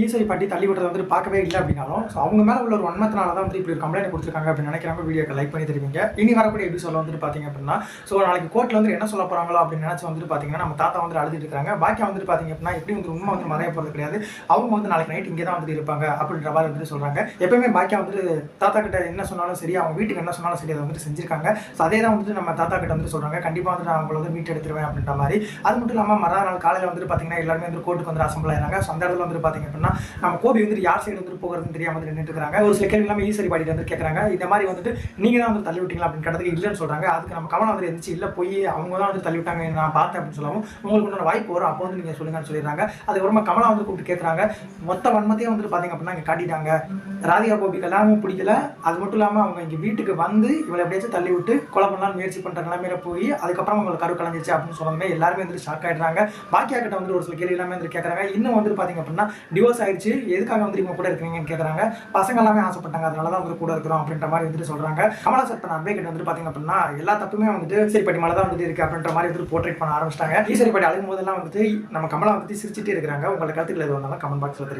ஈஸ்வரி பாட்டி தள்ளி விடுறத வந்துட்டு பார்க்கவே இல்லை அப்படின்னாலும் அவங்க மேலே உள்ள ஒரு வன்மத்தினால தான் வந்து இப்படி ஒரு கம்ப்ளைண்ட் கொடுத்துருக்காங்க அப்படின்னு நினைக்கிறாங்க. வீடியோக்கு லைக் பண்ணி தருவீங்க. இனி வரக்கூடிய எபிசோட வந்துட்டு பார்த்தீங்க அப்படின்னா நாளைக்கு கோர்ட்டில் வந்து என்ன சொல்ல போகிறாங்களோ அப்படின்னு நினச்சி வந்துட்டு பார்த்தீங்கன்னா நம்ம தாத்தா வந்து அழுதுட்டு இருக்காங்க. பாக்கியா வந்துட்டு பார்த்தீங்க அப்படின்னா எப்படி வந்து உண்மை வந்து மறைய போகிறது கிடையாது. அவங்க வந்து நாளைக்கு நைட் இங்கே தான் வந்துட்டு இருப்பாங்க அப்படின்ற மாதிரி வந்துட்டு சொல்கிறாங்க. எப்பவுமே பாக்கியா வந்துட்டு தாத்தா கிட்ட என்ன சொன்னாலும் சரி, அவங்க வீட்டுக்கு என்ன சொன்னாலும் சரி அதை வந்துட்டு செஞ்சிருக்காங்க. ஸோ அதே தான் வந்துட்டு நம்ம தாத்தா கிட்ட வந்துட்டு சொல்கிறாங்க. கண்டிப்பாக வந்துட்டு நான் அவங்களை வந்து மீட் எடுத்துருவேன் அப்படின்ற மாதிரி. அது மட்டும் இல்லாமல் மறுநாள் காலையில் வந்துட்டு பார்த்தீங்கன்னா எல்லாருமே வந்து கோர்ட்டுக்கு வந்து அசம்பிள் ஆகிறாங்க. ஸோ அந்த இடத்துல வந்துட்டு பார்த்தீங்க அப்படின்னா நம்ம கோபி வந்து யார் சைடு வந்து போகிறதுன்னு தெரியாம வந்து நின்றுட்டு இருக்காங்க. ஒரு சில கேள்வி எல்லாமே ஈஸ்வரி பாட்டி வந்து கேட்குறாங்க. இந்த மாதிரி வந்துட்டு நீங்க தான் வந்து தள்ளி விட்டீங்களா அப்படின்னு கேட்டதுக்கு இல்லைன்னு சொல்றாங்க. அதுக்கு நம்ம கமலா வந்து இருந்துச்சு இல்லை போய் அவங்க தான் வந்து தள்ளி விட்டாங்க நான் பார்த்தேன் அப்படின்னு சொல்லவும் உங்களுக்கு ஒன்று வாய்ப்பு வரும் அப்போ வந்து நீங்க சொல்லுங்கன்னு சொல்லிடுறாங்க. அதுக்கப்புறமா கமலா வந்து கூப்பிட்டு கேட்குறாங்க. மொத்த வன்மத்தையும் வந்துட்டு பார்த்தீங்க அப்படின்னா இங்கே காட்டிட்டாங்க. ராதிகா கோபிக்கு எல்லாமே பிடிக்கல. அது மட்டும் இல்லாமல் அவங்க இங்கே வீட்டுக்கு வந்து இவளை எப்படியாச்சும் தள்ளி விட்டு கொலை பண்ணலாம் முயற்சி பண்ணுற நிலைமையில போய் அதுக்கப்புறம் உங்களுக்கு கரு கலந்துச்சு அப்படின்னு சொன்னதுமே எல்லாருமே வந்து ஷாக் ஆயிடுறாங்க. பாக்கியா கிட்ட வந்து ஒரு சில கேள்வி எல்லாமே வந்து கேட்குறாங்க. இன்னும் வந்து பார்த்தீங்க அப்படின்னா டிவோர்ஸ் ஆயிடுச்சு, எதுக்காக வந்து இவங்க கூட இருக்கிறீங்கன்னு கேட்குறாங்க. பசங்க எல்லாமே ஆசைப்பட்டாங்க, அதனால தான் வந்து கூட இருக்கிறோம் அப்படின்ற மாதிரி வந்துட்டு சொல்றாங்க. கமலா சார் பண்ண அட்வொகேட் வந்துட்டு பார்த்தீங்க அப்படின்னா எல்லா தப்புமே வந்துட்டு ஈஸ்வரி பாட்டி மேலே தான் வந்துட்டு இருக்கு அப்படின்ற மாதிரி வந்துட்டு போர்ட்ரேட் பண்ண ஆரம்பிச்சிட்டாங்க. ஈஸ்வரி பாட்டி அழுகும் போதெல்லாம் வந்துட்டு நம்ம கமலா வந்துட்டு சிரிச்சுட்டே இருக்கிறாங்க. உங்களோட கருத்துக்கள் எது வந்தாலும் கமெண்ட் பாக்ஸில் தெரியும்.